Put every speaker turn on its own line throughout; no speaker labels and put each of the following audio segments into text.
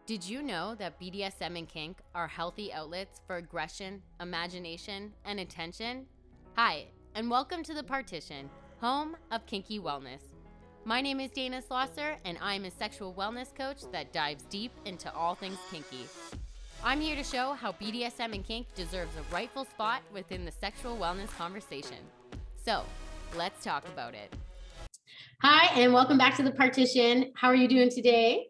Did you know that BDSM and kink are healthy outlets for aggression, imagination, and attention? Hi, and welcome to the Partition, home of kinky wellness. My name is Dana Slosser, and I'm a sexual wellness coach that dives deep into all things kinky. I'm here to show how BDSM and kink deserves a rightful spot within the sexual wellness conversation. So, let's talk about it. Hi, and welcome back to the Partition. How are you doing today?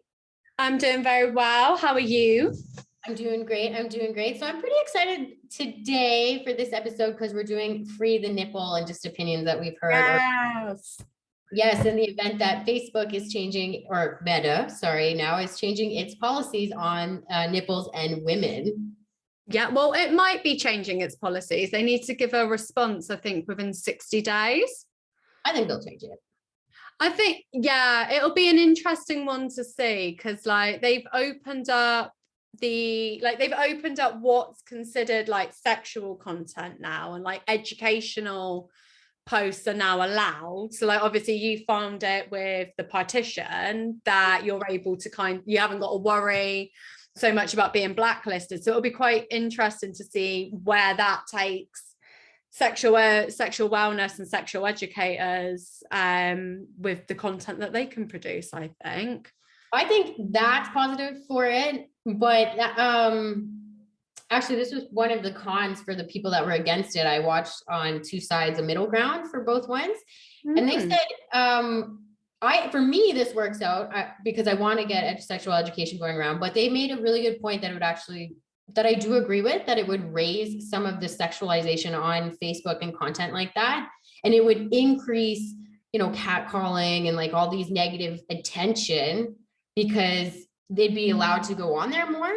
I'm doing very well. How are you?
I'm doing great. So I'm pretty excited today for this episode because we're doing Free the Nipple and just opinions that we've heard. Yes, in the event that Facebook is changing, or Meta, now is changing its policies on nipples and women.
Yeah, well, it might be changing its policies. They need to give a response, I think, within 60 days.
I think they'll change it.
I think, yeah, it'll be an interesting one to see because they've opened up what's considered like sexual content now, and like educational posts are now allowed. So like obviously you found it with the Partition that you're able to you haven't got to worry so much about being blacklisted. So it'll be quite interesting to see where that takes sexual wellness and sexual educators with the content that they can produce. I think
that's positive for it, but actually this was one of the cons for the people that were against it. I watched on two sides, a middle ground for both ones, and they said for me this works out because I want to get sexual education going around, but they made a really good point that it would actually, that I do agree with, that it would raise some of the sexualization on Facebook and content like that. And it would increase, catcalling and like all these negative attention because they'd be allowed to go on there more.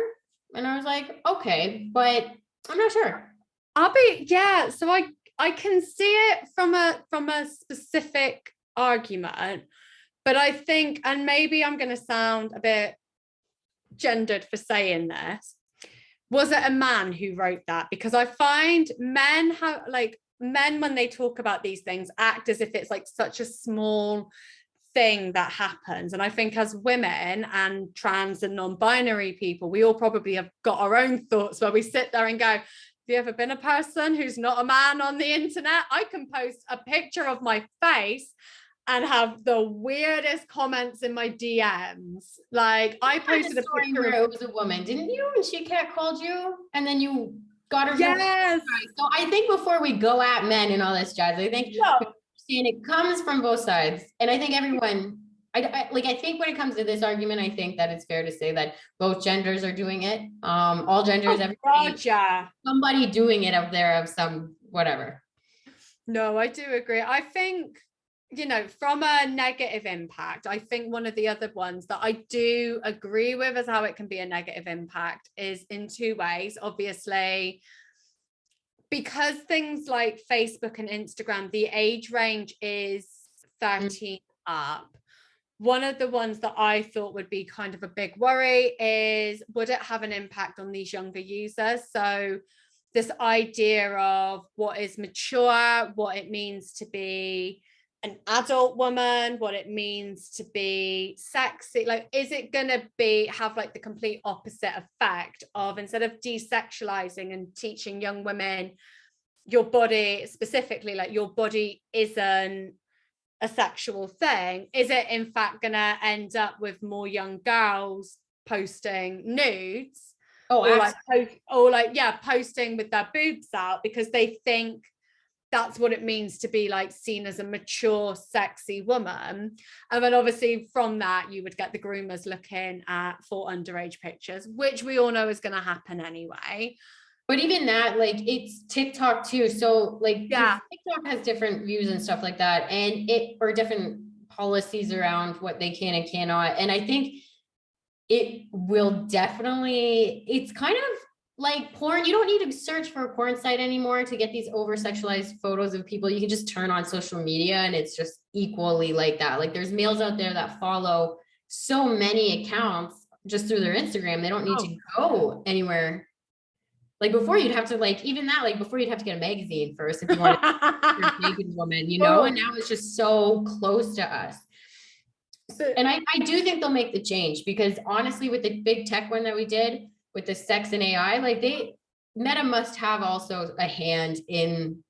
And I was like, okay, but I'm not sure.
So I can see it from a specific argument, but I think, and maybe I'm going to sound a bit gendered for saying this, was it a man who wrote that? Because I find men, when they talk about these things, act as if it's like such a small thing that happens. And I think as women and trans and non-binary people, we all probably have got our own thoughts where we sit there and go, have you ever been a person who's not a man on the internet? I can post a picture of my face and have the weirdest comments in my DMs. Like I posted a picture
where it was a woman, didn't you? And she called you, and then you got her.
Yes.
So I think before we go at men and all this jazz, I think it comes from both sides, and I think everyone. I think when it comes to this argument, I think that it's fair to say that both genders are doing it. All genders, somebody doing it up there of some whatever.
No, I do agree. I think, from a negative impact, I think one of the other ones that I do agree with as how it can be a negative impact is in two ways. Obviously, because things like Facebook and Instagram, the age range is 13 up. One of the ones that I thought would be kind of a big worry is, would it have an impact on these younger users? So this idea of what is mature, what it means to be an adult woman, what it means to be sexy, like is it gonna have like the complete opposite effect of, instead of desexualizing and teaching young women your body, specifically like your body isn't a sexual thing, is it in fact gonna end up with more young girls posting nudes posting with their boobs out because they think that's what it means to be like seen as a mature, sexy woman. And then obviously from that, you would get the groomers looking for underage pictures, which we all know is going to happen anyway.
But even that, it's TikTok too. So TikTok has different views and stuff like that, and or different policies around what they can and cannot. And I think it will definitely, it's kind of like porn. You don't need to search for a porn site anymore to get these over sexualized photos of people. You can just turn on social media and it's just equally like that. Like there's males out there that follow so many accounts just through their Instagram. They don't need to go anywhere. Like before you'd have to before you'd have to get a magazine first if you wanted to be a naked woman, and now it's just so close to us. And I do think they'll make the change, because honestly, with the big tech one that we did with the sex and AI, like Meta must have also a hand in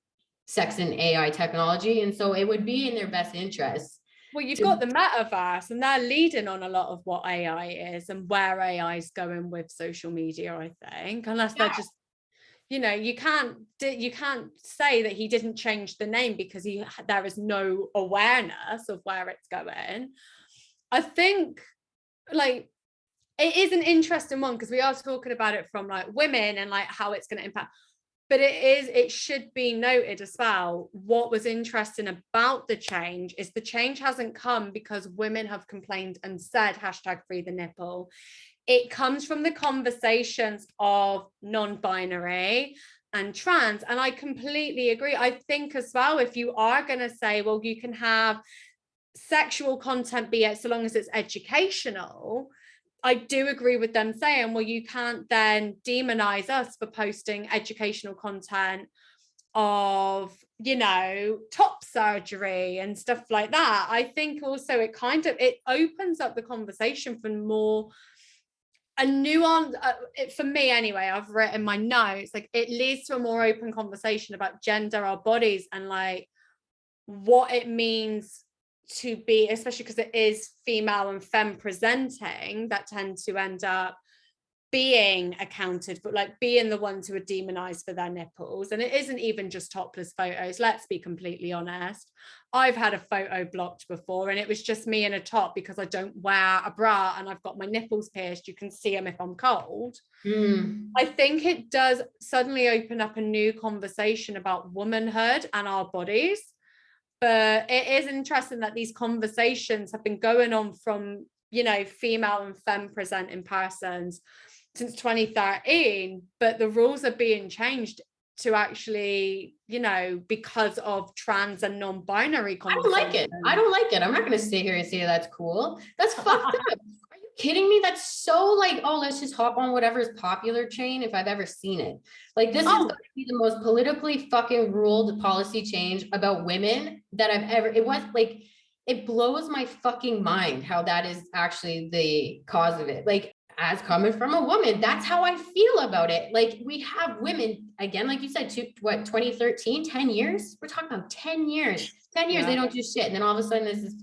sex and AI technology. And so it would be in their best interest.
Well, you've got the metaverse, and they're leading on a lot of what AI is and where AI is going with social media, I think, unless they're just, you can't say that he didn't change the name because there is no awareness of where it's going. I think like it is an interesting one, because we are talking about it from like women and like how it's going to impact. But it should be noted as well, what was interesting about the change is the change hasn't come because women have complained and said #free the nipple. It comes from the conversations of non-binary and trans. And I completely agree. I think as well, if you are going to say, well, you can have sexual content, be it so long as it's educational, I do agree with them saying, well, you can't then demonize us for posting educational content of, top surgery and stuff like that. I think also it opens up the conversation for more a nuance, for me anyway. I've written my notes, like it leads to a more open conversation about gender, our bodies, and like what it means to be, especially because it is female and femme presenting, that tend to end up being accounted for, like being the ones who are demonized for their nipples. And it isn't even just topless photos, let's be completely honest. I've had a photo blocked before and it was just me in a top because I don't wear a bra and I've got my nipples pierced. You can see them if I'm cold. I think it does suddenly open up a new conversation about womanhood and our bodies. But it is interesting that these conversations have been going on from, female and femme presenting persons since 2013, but the rules are being changed to actually, because of trans and non-binary conversations.
I don't like it. I'm not going to sit here and say that's cool. That's fucked up. Are you kidding me? That's so like, oh, let's just hop on whatever is popular train, if I've ever seen it. Like this is going to be the most politically fucking ruled policy change about women that I've ever, it blows my fucking mind how that is actually the cause of it. Like, as coming from a woman, that's how I feel about it. Like we have women, again, like you said, 2013, 10 years? We're talking about 10 years. 10 years, they don't do shit. And then all of a sudden this is,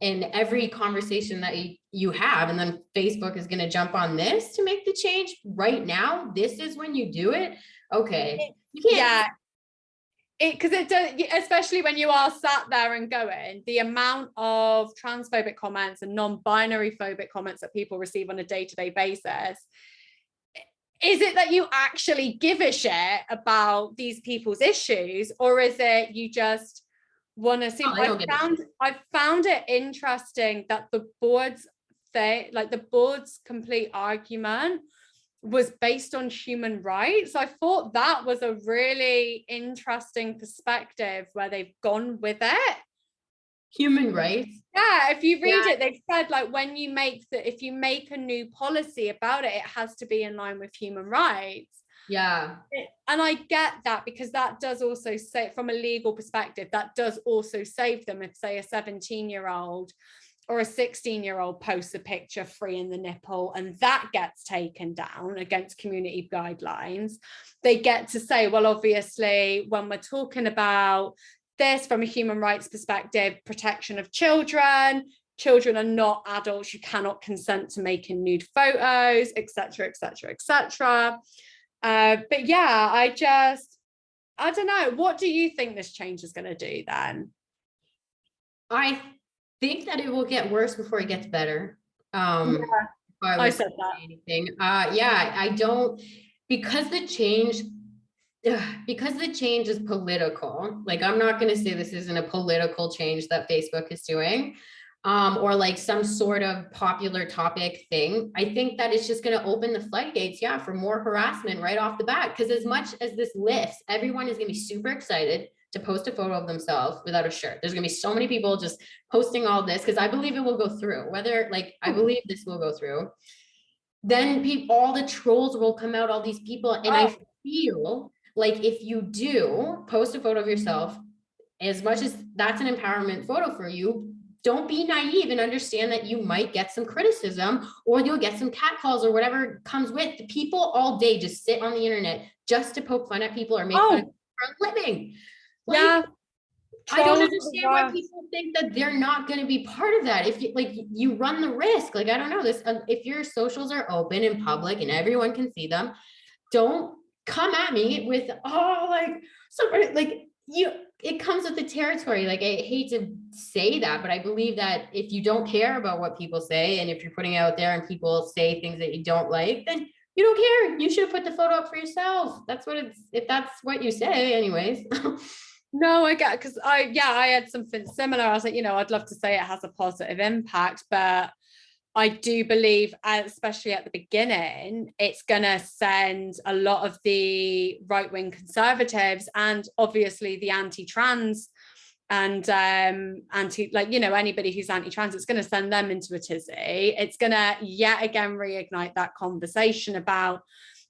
in every conversation that you have, and then Facebook is going to jump on this to make the change right now. This is when you do it. Okay. You can't.
Because it does, especially when you are sat there and going, the amount of transphobic comments and non-binary phobic comments that people receive on a day-to-day basis. Is it that you actually give a shit about these people's issues, or is it you just want to see? I found it interesting that the board's complete argument was based on human rights. I thought that was a really interesting perspective where they've gone with it.
Human rights?
Yeah, if you read it, they've said like if you make a new policy about it, it has to be in line with human rights.
Yeah.
And I get that, because that does also say, from a legal perspective, that does also save them if, say, a 17-year-old or a 16-year-old posts a picture freeing the nipple and that gets taken down against community guidelines. They get to say, well, obviously, when we're talking about this from a human rights perspective, protection of children are not adults, you cannot consent to making nude photos, etc., etc., etc. But yeah, I don't know. What do you think this change is going to do then?
I think that it will get worse before it gets better.
I said that.
Anything. I don't, because the change is political. Like, I'm not going to say this isn't a political change that Facebook is doing, or like some sort of popular topic thing. I think that it's just going to open the floodgates, for more harassment right off the bat. Because as much as this lifts, everyone is going to be super excited to post a photo of themselves without a shirt. There's going to be so many people just posting all this, because I believe it will go through. I believe this will go through. Then all the trolls will come out, all these people. And I feel like if you do post a photo of yourself, as much as that's an empowerment photo for you, don't be naive and understand that you might get some criticism or you'll get some catcalls or whatever comes with. The people all day just sit on the internet just to poke fun at people or make fun of people for a living. Like,
yeah.
I don't understand why people think that they're not going to be part of that. If you like, you run the risk. Like, I don't know this. If your socials are open in public and everyone can see them, don't come at me with, oh, like somebody like you, it comes with the territory. Like, I hate to say that, but I believe that if you don't care about what people say, and if you're putting it out there and people say things that you don't like, then you don't care. You should have put the photo up for yourself. That's what it's, if that's what you say anyways.
No, I get, because I had something similar. I was like, I'd love to say it has a positive impact, but I do believe, especially at the beginning, it's going to send a lot of the right-wing conservatives and obviously the anti-trans and anybody who's anti-trans, it's going to send them into a tizzy. It's going to yet again reignite that conversation about,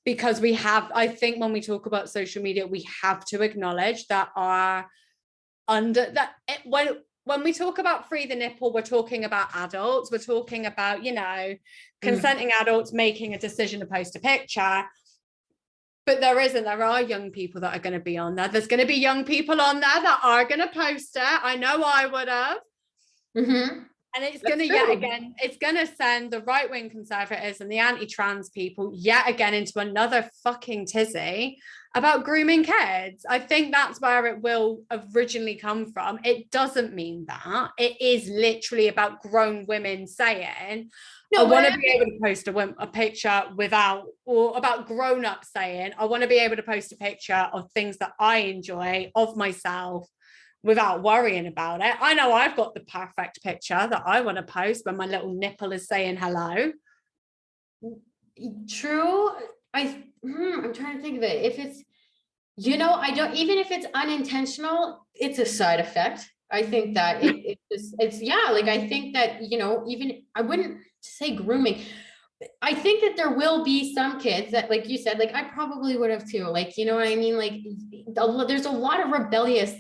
because I think when we talk about social media, we have to acknowledge that when we talk about free the nipple, we're talking about adults, we're talking about, consenting adults making a decision to post a picture. But there are young people that are going to be on there. There's going to be young people on there that are going to post it. I know I would have. Mm-hmm. And it's going to, yet again, it's going to send the right-wing conservatives and the anti-trans people yet again into another fucking tizzy about grooming kids. I think that's where it will originally come from. It doesn't mean that. It is literally about grown women saying, I want to be able to post a picture without, or about grown-ups saying, I want to be able to post a picture of things that I enjoy of myself without worrying about it. I know I've got the perfect picture that I want to post when my little nipple is saying hello.
True. I'm trying to think of it. If it's, I don't, even if it's unintentional, it's a side effect. I think that I think that, even, I wouldn't say grooming. I think that there will be some kids that, like you said, like I probably would have too, like, you know what I mean? Like there's a lot of rebellious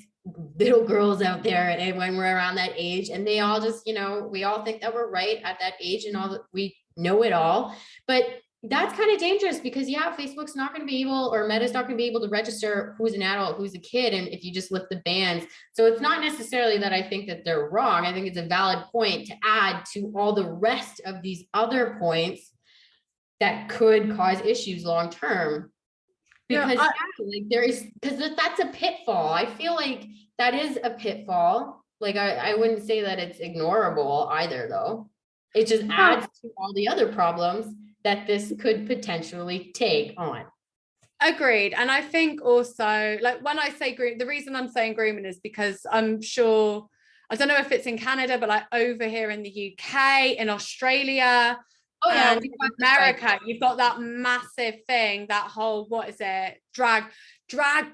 little girls out there, and when we're around that age, and they all just, we all think that we're right at that age and all that we know it all, but that's kind of dangerous because Facebook's not going to be able, or Meta's not going to be able to register who's an adult, who's a kid, and if you just lift the bans. So it's not necessarily that I think that they're wrong. I think it's a valid point to add to all the rest of these other points that could cause issues long term. Because that's a pitfall. I feel like that is a pitfall. Like I wouldn't say that it's ignorable either, though. It just adds to all the other problems that this could potentially take on.
Agreed. And I think also, like when I say groom, the reason I'm saying grooming is because I'm sure, I don't know if it's in Canada, but like over here in the UK, in Australia, in America, you've got that massive thing, that whole, what is it, drag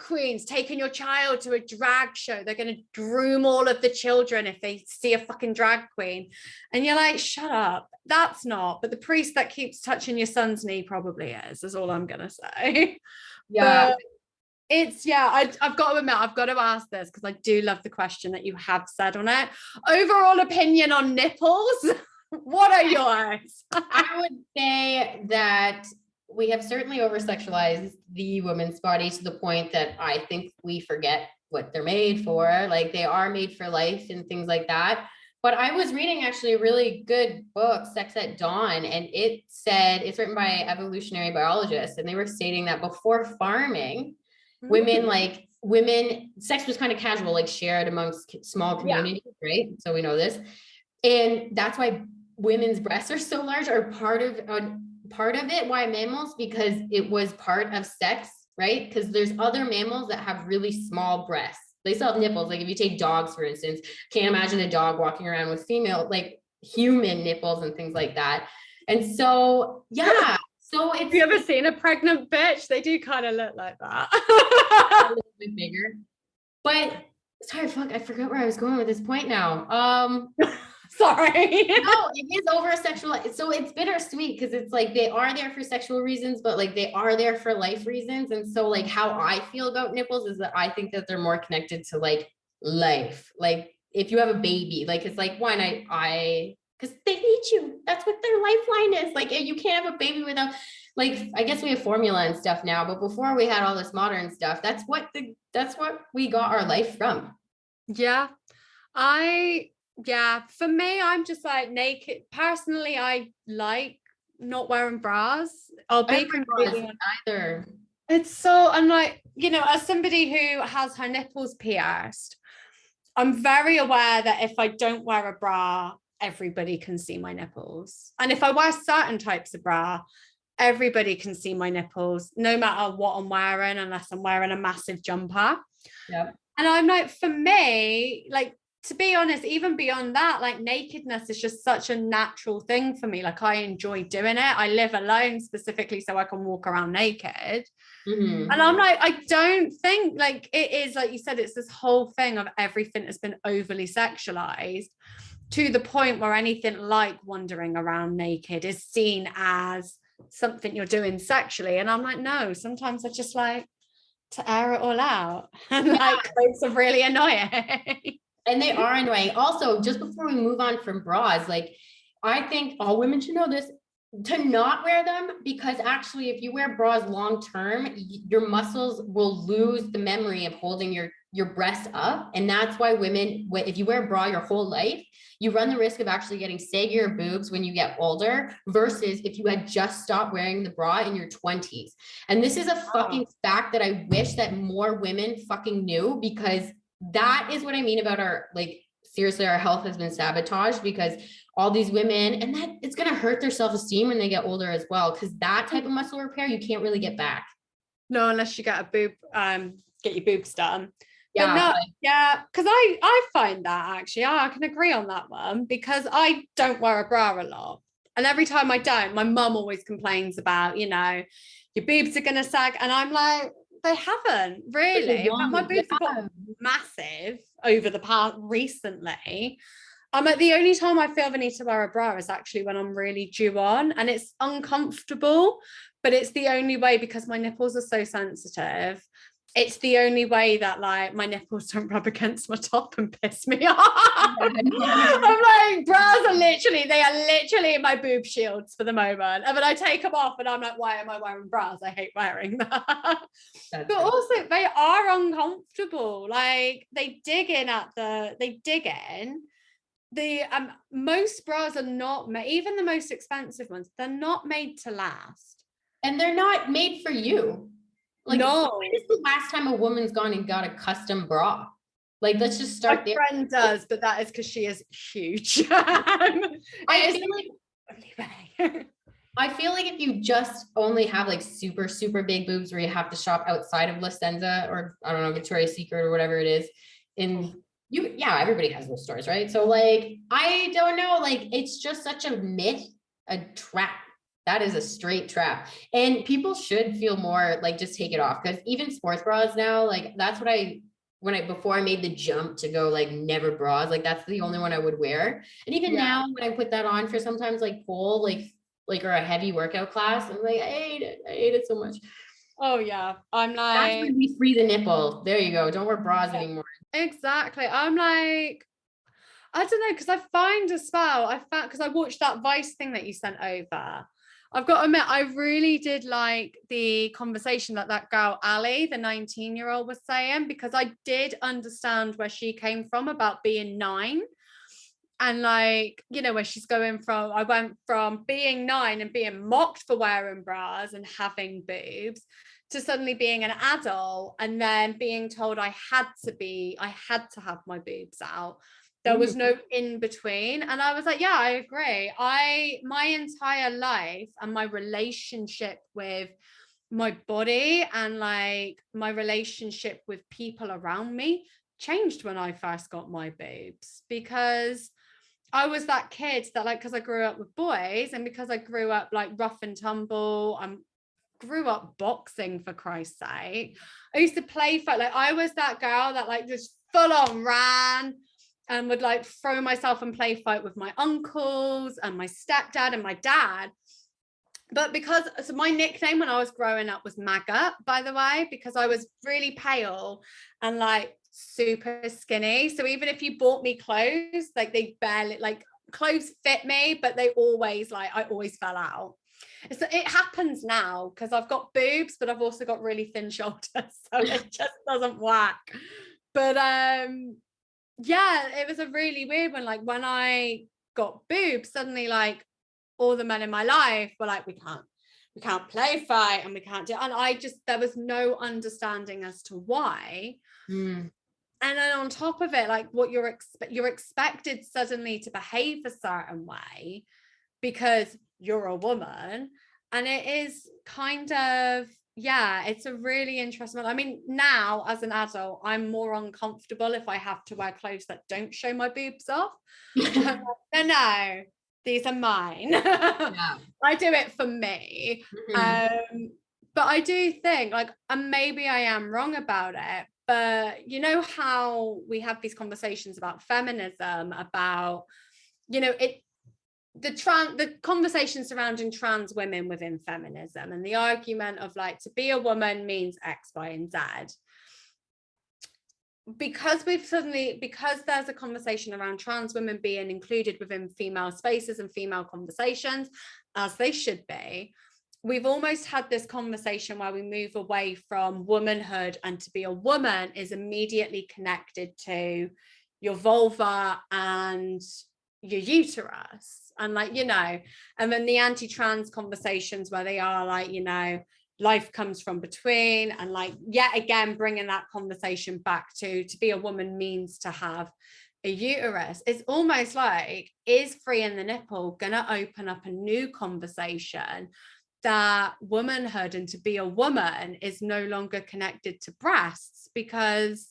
queens taking your child to a drag show. They're going to groom all of the children if they see a fucking drag queen, and you're like, shut up, that's not. But the priest that keeps touching your son's knee probably is all I'm gonna say. But it's I've got to admit, I've got to ask this because I do love the question that you have said on it. Overall opinion on nipples. What are yours?
I would say that we have certainly over-sexualized the woman's body to the point that I think we forget what they're made for. Like they are made for life and things like that. But I was reading actually a really good book, Sex at Dawn, and it said, it's written by evolutionary biologists, and they were stating that before farming, sex was kind of casual, like shared amongst small communities, right? So we know this. And that's why women's breasts are so large, or part of it, why mammals, because it was part of sex, right? Because there's other mammals that have really small breasts. They still have nipples. Like if you take dogs, for instance, can't imagine a dog walking around with female, like human nipples and things like that. And so, so it's.
Have you ever seen a pregnant bitch? They do kind of look like that.
A little bit bigger. But sorry, I forgot where I was going with this point now.
Sorry.
No, it is over sexual. So it's bittersweet because it's like they are there for sexual reasons, but like they are there for life reasons. And so like how I feel about nipples is that I think that they're more connected to like life. Like if you have a baby, like, it's like, one, I because they need you. That's what their lifeline is. Like, you can't have a baby without, like, I guess we have formula and stuff now, but before we had all this modern stuff, that's what we got our life from.
Yeah. For me, I'm just like naked. Personally, I like not wearing bras. I'll be completely honest.
Either.
It's so, and like, as somebody who has her nipples pierced, I'm very aware that if I don't wear a bra, everybody can see my nipples. And if I wear certain types of bra, everybody can see my nipples, no matter what I'm wearing, unless I'm wearing a massive jumper.
Yep.
And I'm like, for me, like, to be honest, even beyond that, like, nakedness is just such a natural thing for me. Like, I enjoy doing it. I live alone specifically so I can walk around naked.
Mm-hmm.
And I'm like, I don't think, like, it is, like you said, it's this whole thing of everything has been overly sexualized to the point where anything like wandering around naked is seen as something you're doing sexually. And I'm like, no, sometimes I just like to air it all out. And like, clothes are really annoying.
And they are annoying. Also, just before we move on from bras, like, I think all women should know this, to not wear them, because actually if you wear bras long term, your muscles will lose the memory of holding your breast up. And that's why women, if you wear a bra your whole life, you run the risk of actually getting saggier boobs when you get older, versus if you had just stopped wearing the bra in your 20s. And this is a fucking fact that I wish that more women fucking knew, because that is what I mean about our, like, seriously, our health has been sabotaged, because all these women, and that it's going to hurt their self-esteem when they get older as well, because that type of muscle repair you can't really get back.
No, unless you get get your boobs done.
Yeah.
But no, yeah, because I find that actually, I can agree on that one, because I don't wear a bra a lot. And every time I don't, my mum always complains about, your boobs are going to sag. And I'm like, they haven't really. My boobs have got massive over the past recently. I'm like, the only time I feel the need to wear a bra is actually when I'm really due on, and it's uncomfortable, but it's the only way, because my nipples are so sensitive. It's the only way that, like, my nipples don't rub against my top and piss me off. I'm like, bras are literally my boob shields for the moment. And then I take them off and I'm like, why am I wearing bras? I hate wearing that. But also they are uncomfortable. Like, they dig in. The most bras are not made, even the most expensive ones, they're not made to last.
And they're not made for you. Like,
no.
When is the last time a woman's gone and got a custom bra? Like, let's just start there.
My friend does, but that is because she is huge.
I feel like if you just only have like super, super big boobs where you have to shop outside of La Senza, or I don't know, Victoria's Secret or whatever it is, everybody has those stores, right? So, like, I don't know, like, it's just such a myth, a trap. That is a straight trap. And people should feel more like, just take it off, because even sports bras now, like, that's what before I made the jump to go like never bras, like, that's the only one I would wear. And even now when I put that on for sometimes like pole, like or a heavy workout class, I'm like, I hate it so much.
Oh yeah, I'm like,
that's when we free the nipple. There you go. Don't wear bras anymore.
Exactly. I'm like, I don't know, because I find as well, because I watched that Vice thing that you sent over. I've got to admit, I really did like the conversation that girl, Ali, the 19-year-old, was saying, because I did understand where she came from about being 9. And like, where she's going from, I went from being 9 and being mocked for wearing bras and having boobs, to suddenly being an adult and then being told I had to have my boobs out. There was no in between. And I was like, yeah, I agree. My entire life and my relationship with my body and like my relationship with people around me changed when I first got my boobs, because I was that kid that, like, because I grew up with boys and because I grew up like rough and tumble, grew up boxing, for Christ's sake. I used to play fight. Like, I was that girl that like just full on ran and would like throw myself and play fight with my uncles and my stepdad and my dad. But so my nickname when I was growing up was Maggot, by the way, because I was really pale and like super skinny. So even if you bought me clothes, like they barely, like clothes fit me, but they always like, I always fell out. So it happens now because I've got boobs, but I've also got really thin shoulders. So it just doesn't work. But yeah, it was a really weird one. Like when I got boobs, suddenly like all the men in my life were like, we can't play fight and we can't do, and I just, there was no understanding as to why. And then on top of it, like what you're expected suddenly to behave a certain way because you're a woman. And it is kind of, yeah, it's a really interesting one. I mean, now as an adult, I'm more uncomfortable if I have to wear clothes that don't show my boobs off. No, these are mine. Yeah. I do it for me. But I do think like, and maybe I am wrong about it, but you know how we have these conversations about feminism, about, you know, the conversation surrounding trans women within feminism, and the argument of like, to be a woman means X, Y, and Z. Because there's a conversation around trans women being included within female spaces and female conversations, as they should be, we've almost had this conversation where we move away from womanhood, and to be a woman is immediately connected to your vulva and your uterus. And like, you know, and then the anti-trans conversations where they are like, you know, life comes from between, and like, yet again, bringing that conversation back to be a woman means to have a uterus. It's almost like, is freeing the nipple gonna open up a new conversation that womanhood and to be a woman is no longer connected to breasts? Because,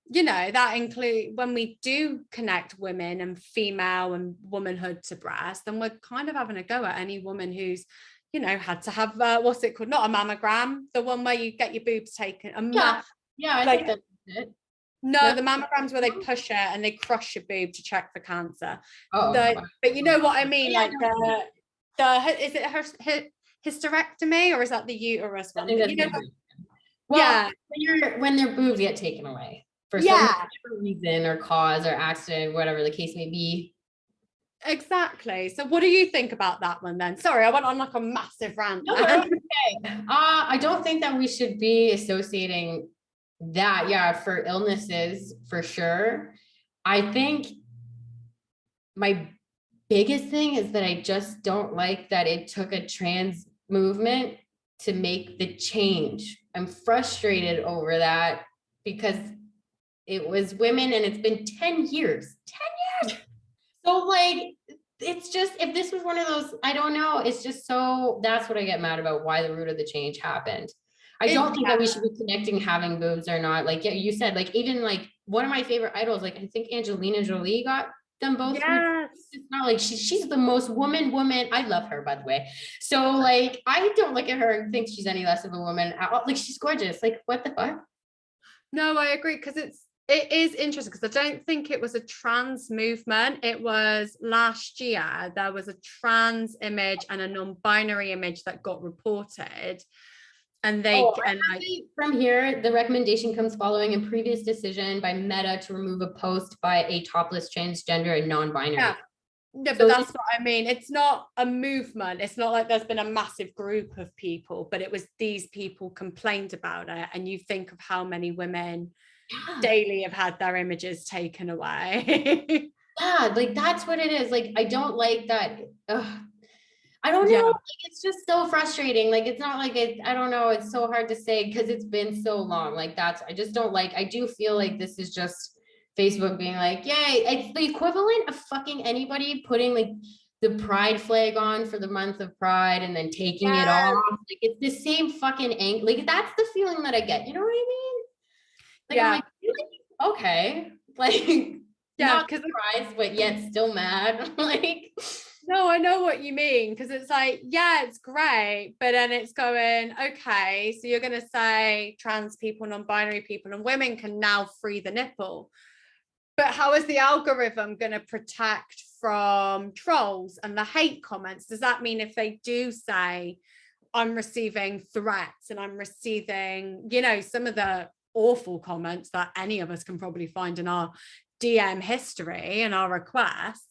you know, that include when we do connect women and female and womanhood to breast, then we're kind of having a go at any woman who's, you know, had to have what's it called, not a mammogram, the one where you get your boobs taken.
I like, think that's it.
No, the mammograms where they push it and they crush your boob to check for cancer.
Wow.
But you know what I mean, like is it her hysterectomy, or is that the uterus one? You know,
well, yeah, when their boobs get taken away for some reason or cause or accident, whatever the case may be.
Exactly. So what do you think about that one then? Sorry, I went on like a massive rant.
No, okay. I don't think that we should be associating that, for illnesses, for sure. I think my biggest thing is that I just don't like that it took a trans movement to make the change. I'm frustrated over that because it was women, and it's been 10 years. So like, it's just, if this was one of those, I don't know, it's just so, that's what I get mad about, why the root of the change happened. I don't think that we should be connecting having boobs or not. Like, yeah, you said, like, even like one of my favorite idols, like I think Angelina Jolie got them both.
Yes.
It's not like she's the most woman. I love her, by the way. So like, I don't look at her and think she's any less of a woman. Like, she's gorgeous. Like, what the fuck?
No, I agree, because it is interesting, because I don't think it was a trans movement. It was last year, there was a trans image and a non-binary image that got reported. And
from here, the recommendation comes following a previous decision by Meta to remove a post by a topless transgender and non-binary.
Yeah. No, but that's what I mean. It's not a movement. It's not like there's been a massive group of people, but it was these people complained about it. And you think of how many women daily have had their images taken away.
Yeah, like that's what it is. Like, I don't like that. I don't know. Like, it's just so frustrating. Like, it's not like I don't know. It's so hard to say because it's been so long. Like, I just don't like, I do feel like this is just Facebook being like, yay. It's the equivalent of fucking anybody putting like the pride flag on for the month of pride and then taking it off. Like, it's the same fucking like, that's the feeling that I get. You know what I mean? Like, I'm like, okay. Like, not surprised, but yet still mad. Like,
no, I know what you mean, because it's like, yeah, it's great, but then it's going, okay, so you're going to say trans people, non-binary people, and women can now free the nipple. But how is the algorithm going to protect from trolls and the hate comments? Does that mean if they do say, I'm receiving threats and I'm receiving, you know, some of the awful comments that any of us can probably find in our DM history and our requests,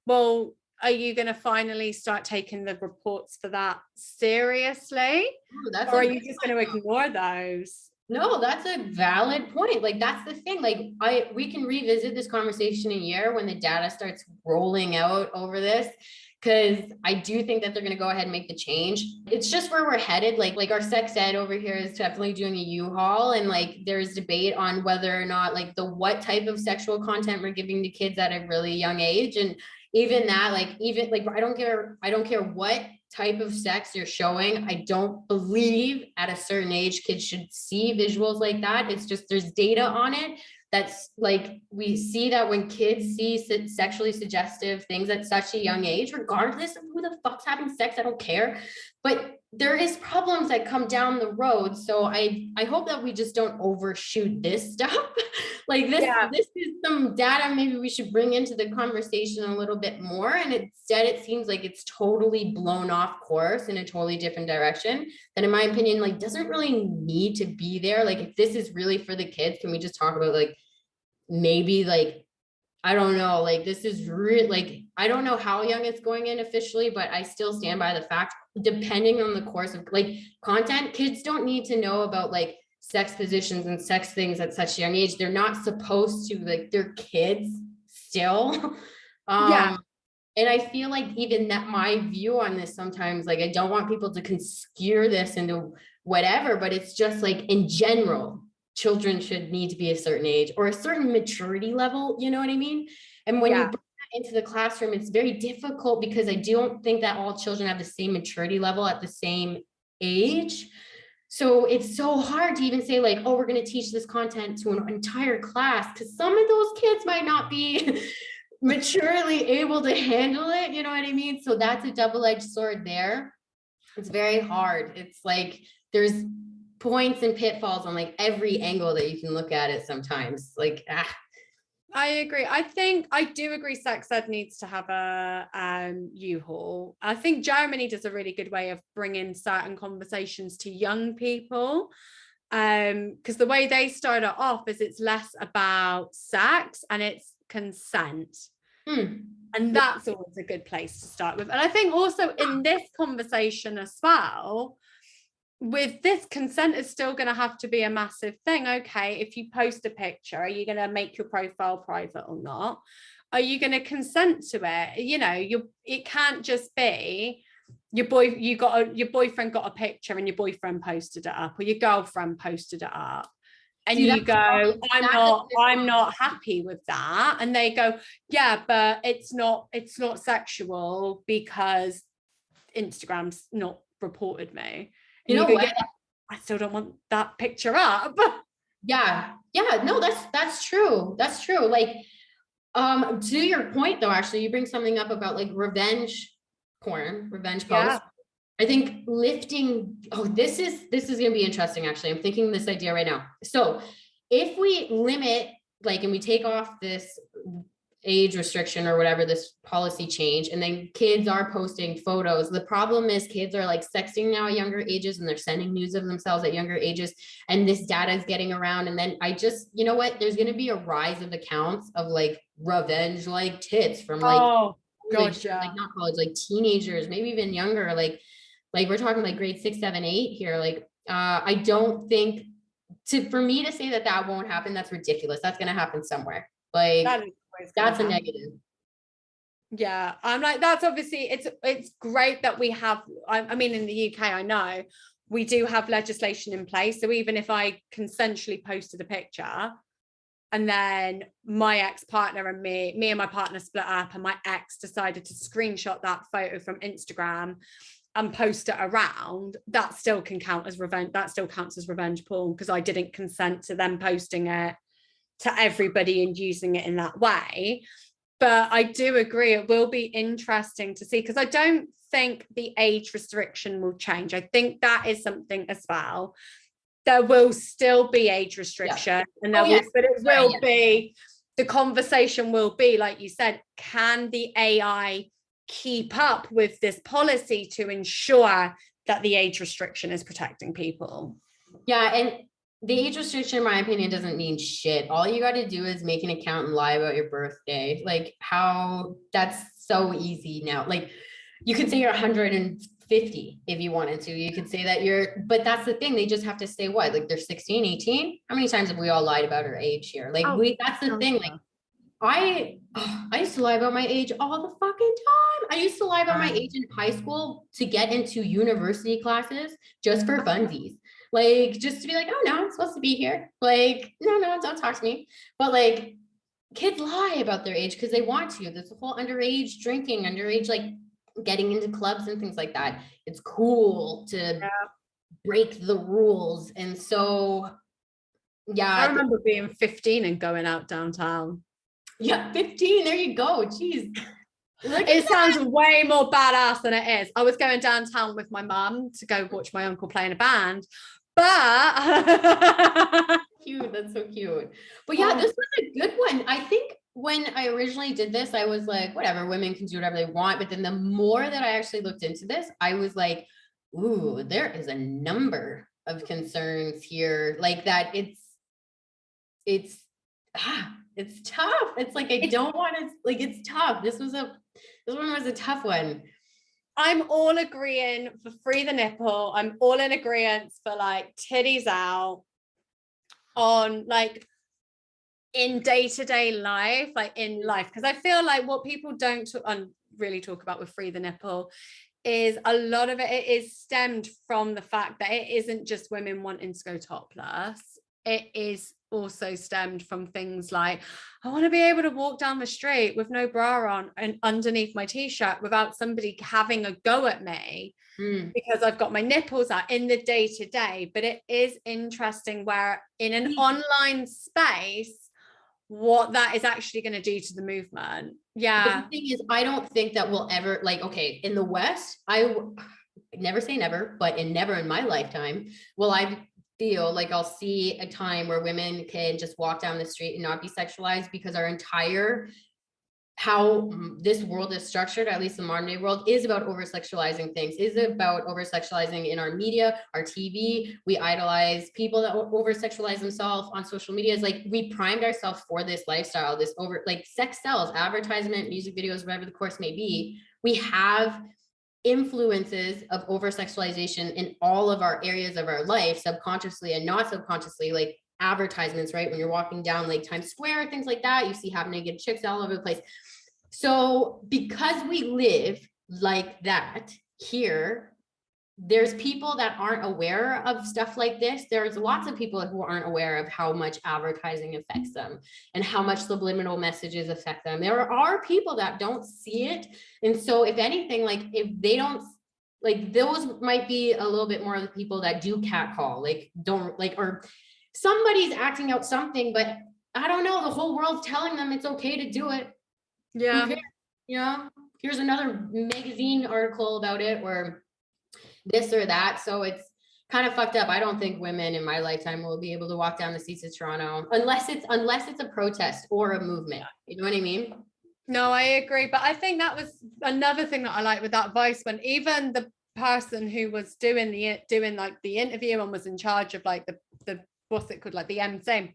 well, are you going to finally start taking the reports for that seriously?
Or
are you just going to ignore those?
No, that's a valid point. Like, that's the thing. Like, we can revisit this conversation in a year when the data starts rolling out over this, because I do think that they're going to go ahead and make the change. It's just where we're headed. Like our sex ed over here is definitely doing a U-Haul, and like there's debate on whether or not like what type of sexual content we're giving to kids at a really young age. And even that, like I don't care what type of sex you're showing. I don't believe at a certain age kids should see visuals like that. It's just, there's data on it that's like, we see that when kids see sexually suggestive things at such a young age, regardless of who the fuck's having sex, I don't care, but there is problems that come down the road. So I hope that we just don't overshoot this stuff. Like this, this is some data maybe we should bring into the conversation a little bit more. And instead it seems like it's totally blown off course in a totally different direction that, in my opinion, like doesn't really need to be there. Like if this is really for the kids, can we just talk about like, maybe like, I don't know, like this is real, like, I don't know how young it's going in officially, but I still stand by the fact, depending on the course of like content, kids don't need to know about like sex positions and sex things at such a young age. They're not supposed to, like, they're kids still. And I feel like even that my view on this sometimes, like, I don't want people to conscue this into whatever, but it's just like in general, children should need to be a certain age or a certain maturity level, you know what I mean? And when you bring that into the classroom, it's very difficult because I don't think that all children have the same maturity level at the same age. So it's so hard to even say like, oh, we're going to teach this content to an entire class, because some of those kids might not be maturely able to handle it, you know what I mean? So that's a double-edged sword there. It's very hard. It's like there's points and pitfalls on like every angle that you can look at it sometimes. Like,
I agree. I do agree sex ed needs to have a U-Haul. I think Germany does a really good way of bringing certain conversations to young people, because the way they start it off is it's less about sex and it's consent. And that's always a good place to start with. And I think also in this conversation as well, with this, consent is still going to have to be a massive thing. Okay, if you post a picture, are you going to make your profile private or not? Are you going to consent to it? You know, it can't just be your boyfriend got a picture and your boyfriend posted it up, or your girlfriend posted it up, and you go, I'm not happy with that, and they go, yeah, but it's not sexual because Instagram's not reported me. You know what? I still don't want that picture up.
Yeah. No, that's true. That's true. Like, to your point though, actually, you bring something up about like revenge porn, revenge posts. I think lifting, this is going to be interesting. Actually, I'm thinking this idea right now. So if we limit, like, and we take off this age restriction or whatever, this policy change, and then kids are posting photos, the problem is kids are like sexting now at younger ages, and they're sending news of themselves at younger ages, and this data is getting around. And then you know what, there's going to be a rise of accounts of like revenge like tits from like like not college, like teenagers, maybe even younger, like we're talking like grade 6, 7, 8 here. Like I don't think for me to say that won't happen, that's ridiculous. That's going to happen somewhere. Like that's a negative.
Yeah, I'm like, that's obviously, it's great that we have, I mean, in the UK, I know we do have legislation in place. So even if I consensually posted a picture and then my ex-partner and me and my partner split up, and my ex decided to screenshot that photo from Instagram and post it around, that still can count as revenge. That still counts as revenge porn, because I didn't consent to them posting it to everybody and using it in that way. But I do agree, it will be interesting to see, because I don't think the age restriction will change. I think that is something as well. There will still be age restriction, and but it will be, the conversation will be, like you said, can the AI keep up with this policy to ensure that the age restriction is protecting people?
Yeah, and the age restriction, in my opinion, doesn't mean shit. All you got to do is make an account and lie about your birthday. Like how that's so easy now. Like you could say you're 150 if you wanted to. You could say that but that's the thing. They just have to say what? Like they're 16, 18. How many times have we all lied about our age here? Like that's the thing. Like I used to lie about my age all the fucking time. I used to lie about my age in high school to get into university classes just for funsies. Like just to be like, oh no, I'm supposed to be here. Like, no, don't talk to me. But like kids lie about their age because they want to. There's a whole underage drinking, underage like getting into clubs and things like that. It's cool to break the rules. And so yeah.
I remember being 15 and going out downtown.
Yeah, 15. There you go. Jeez.
It sounds way more badass than it is. I was going downtown with my mum to go watch my uncle play in a band, but
cute. That's so cute. But yeah, this was a good one. I think when I originally did this, I was like, whatever, women can do whatever they want. But then the more that I actually looked into this, I was like, ooh, there is a number of concerns here. Like that it's tough. It's like, I don't want to, like, it's tough. This one was a tough one.
I'm all agreeing for free the nipple. I'm all in agreement for like titties out on like in day-to-day life, like in life. Because I feel like what people don't really talk about with free the nipple is a lot of it is stemmed from the fact that it isn't just women wanting to go topless. It is also stemmed from things like, I want to be able to walk down the street with no bra on and underneath my t-shirt without somebody having a go at me because I've got my nipples out in the day-to-day. But it is interesting where in an online space, what that is actually going to do to the movement. Yeah.
But the thing is, I don't think that we'll ever, like, okay, in the West, I never say never, but never in my lifetime will I feel like I'll see a time where women can just walk down the street and not be sexualized, because our entire how this world is structured, at least the modern day world, is about over sexualizing things, is about over sexualizing in our media, our TV. We idolize people that over sexualize themselves on social media. It's like we primed ourselves for this lifestyle, this over, like sex sells, advertisement, music videos, whatever the course may be. We have influences of over sexualization in all of our areas of our life, subconsciously and not subconsciously, like advertisements, right? When you're walking down like Times Square, things like that, you see half naked chicks all over the place. So because we live like that here, there's people that aren't aware of stuff like this. There's lots of people who aren't aware of how much advertising affects them and how much subliminal messages affect them. There are people that don't see it. And so if anything, like if they don't, like those might be a little bit more of the people that do catcall, like don't like, or somebody's acting out something, but I don't know, the whole world's telling them it's okay to do it.
Yeah.
You know, here's another magazine article about it or this or that. So it's kind of fucked up. I don't think women in my lifetime will be able to walk down the streets of Toronto unless it's a protest or a movement. You know what I mean?
No, I agree. But I think that was another thing that I like with that voice, when even the person who was doing like the interview and was in charge of like the what's it called, like the MC,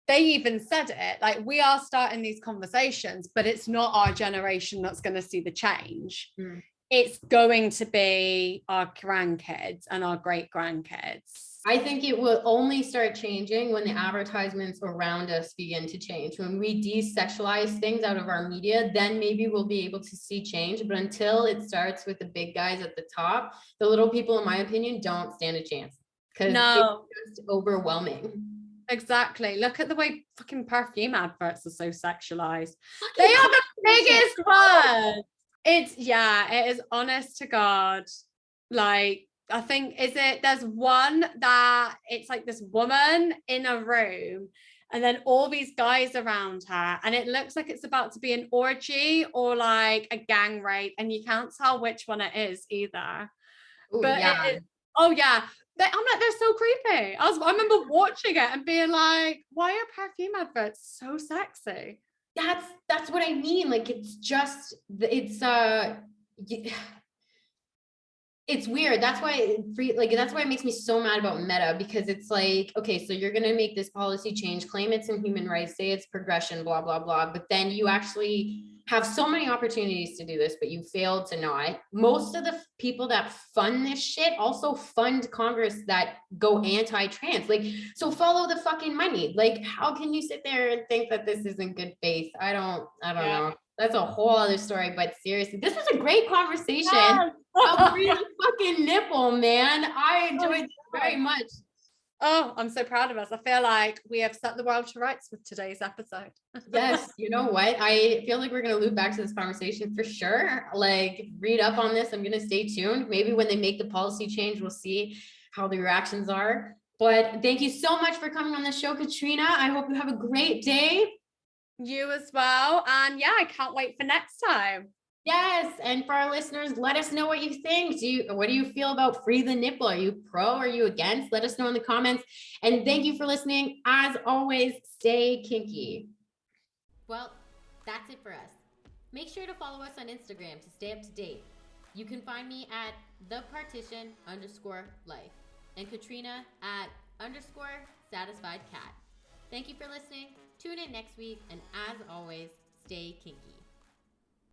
they even said it, like, we are starting these conversations, but it's not our generation that's going to see the change. It's going to be our grandkids and our great grandkids.
I think it will only start changing when the advertisements around us begin to change. When we desexualize things out of our media, then maybe we'll be able to see change. But until it starts with the big guys at the top, the little people, in my opinion, don't stand a chance, because it's just overwhelming.
Exactly. Look at the way fucking perfume adverts are so sexualized. They are the biggest one. It is, honest to God. Like, I think, there's one that it's like this woman in a room and then all these guys around her, and it looks like it's about to be an orgy or like a gang rape, and you can't tell which one it is either.
Ooh,
but
yeah.
I'm like, they're so creepy. I remember watching it and being like, why are perfume adverts so sexy?
That's what I mean. Like, it's it's weird. That's why that's why it makes me so mad about Meta, because it's like, okay, so you're gonna make this policy change, claim it's in human rights, say it's progression, blah, blah, blah. But then you actually have so many opportunities to do this, but you failed to not. Most of the people that fund this shit also fund Congress that go anti-trans. Like, so follow the fucking money. Like, how can you sit there and think that this isn't good faith? I don't know. That's a whole other story, but seriously, this was a great conversation.
Yes.
About free the fucking nipple, man. I enjoyed it very much.
Oh, I'm so proud of us. I feel like we have set the world to rights with today's episode.
Yes, you know what? I feel like we're going to loop back to this conversation for sure. Like, read up on this. I'm going to stay tuned. Maybe when they make the policy change, we'll see how the reactions are. But thank you so much for coming on the show, Katrina. I hope you have a great day.
You as well. And yeah, I can't wait for next time.
Yes, and for our listeners, let us know what you think. What do you feel about free the nipple? Are you pro? Are you against? Let us know in the comments. And thank you for listening. As always, stay kinky. Well, that's it for us. Make sure to follow us on Instagram to stay up to date. You can find me at @thepartition_life and Katrina at _satisfied cat. Thank you for listening. Tune in next week, and as always, stay kinky.